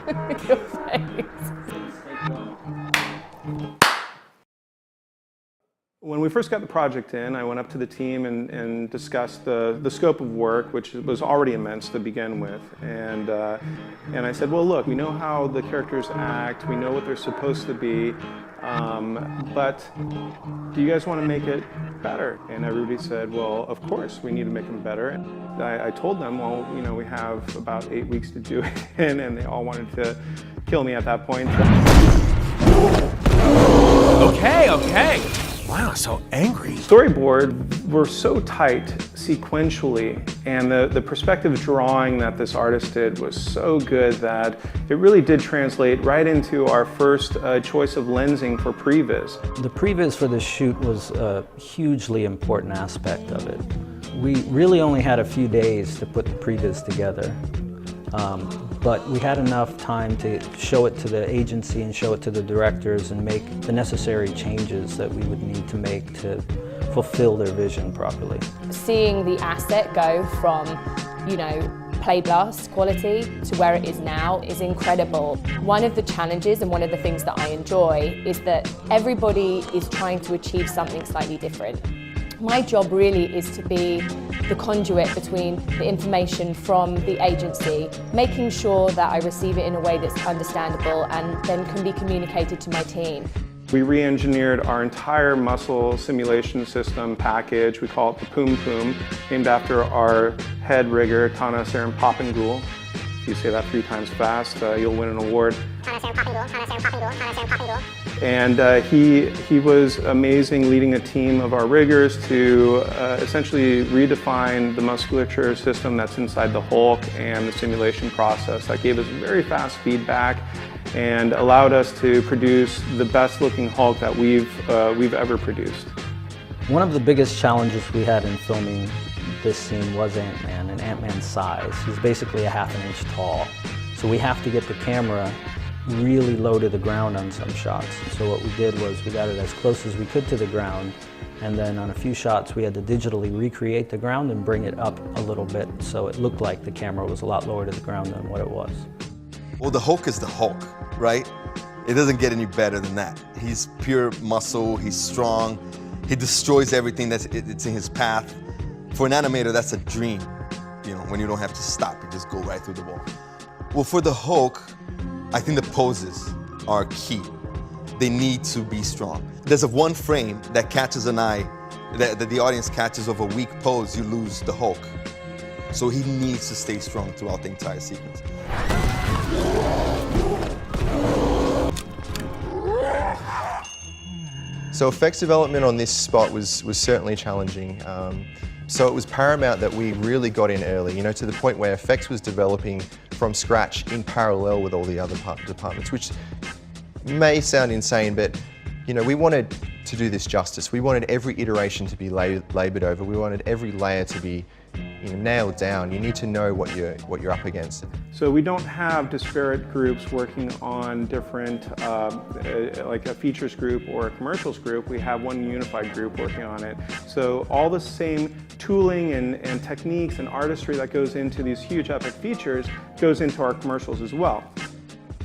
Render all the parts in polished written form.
Your face. When we first got the project in, I went up to the team and discussed the scope of work, which was already immense to begin with. And I said, well, look, we know how the characters act, we know what they're supposed to be, but do you guys want to make it better? And everybody said, well, of course, we need to make them better. And I told them, well, you know, we have about 8 weeks to do it, and they all wanted to kill me at that point. Okay. Wow, so angry. Storyboard were so tight sequentially, and the perspective drawing that this artist did was so good that it really did translate right into our first choice of lensing for previs. The previs for this shoot was a hugely important aspect of it. We really only had a few days to put the previs together. But we had enough time to show it to the agency and show it to the directors and make the necessary changes that we would need to make to fulfill their vision properly. Seeing the asset go from, you know, play blast quality to where it is now is incredible. One of the challenges and one of the things that I enjoy is that everybody is trying to achieve something slightly different. My job really is to be the conduit between the information from the agency, making sure that I receive it in a way that's understandable and then can be communicated to my team. We re-engineered our entire muscle simulation system package. We call it the Poom Poom, named after our head rigger, Tana Serampopengul. If you say that 3 times fast, you'll win an award. And he was amazing, leading a team of our riggers to essentially redefine the musculature system that's inside the Hulk and the simulation process. That gave us very fast feedback and allowed us to produce the best looking Hulk that we've ever produced. One of the biggest challenges we had in filming this scene was Ant-Man and Ant-Man's size. He's basically a ½ inch tall. So we have to get the camera really low to the ground on some shots. And so what we did was we got it as close as we could to the ground, and then on a few shots we had to digitally recreate the ground and bring it up a little bit so it looked like the camera was a lot lower to the ground than what it was. Well, the Hulk is the Hulk, right? It doesn't get any better than that. He's pure muscle, he's strong, he destroys everything that's in his path. For an animator, that's a dream, you know, when you don't have to stop, you just go right through the wall. Well, for the Hulk, I think the poses are key. They need to be strong. There's one frame that catches an eye, that the audience catches of a weak pose, you lose the Hulk. So he needs to stay strong throughout the entire sequence. So effects development on this spot was certainly challenging. So it was paramount that we really got in early, you know, to the point where effects was developing from scratch in parallel with all the other departments, which may sound insane, but you know, we wanted to do this justice. We wanted every iteration to be labored over. We wanted every layer to be, you know, nailed down. You need to know what you're up against. So we don't have disparate groups working on different, like a features group or a commercials group. We have one unified group working on it. So all the same tooling and techniques and artistry that goes into these huge epic features goes into our commercials as well.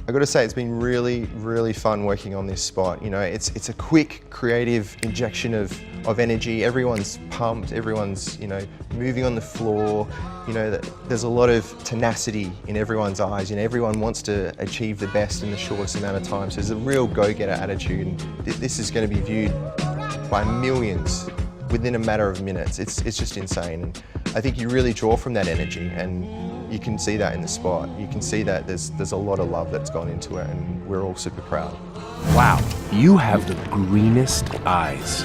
I've got to say, it's been really, really fun working on this spot. You know, it's a quick, creative injection of energy. Everyone's pumped, everyone's, you know, moving on the floor. You know, there's a lot of tenacity in everyone's eyes. You know, everyone wants to achieve the best in the shortest amount of time. So there's a real go-getter attitude, and this is going to be viewed by millions within a matter of minutes. It's just insane. And I think you really draw from that energy, and you can see that in the spot. You can see that there's a lot of love that's gone into it, and we're all super proud. Wow, you have the greenest eyes.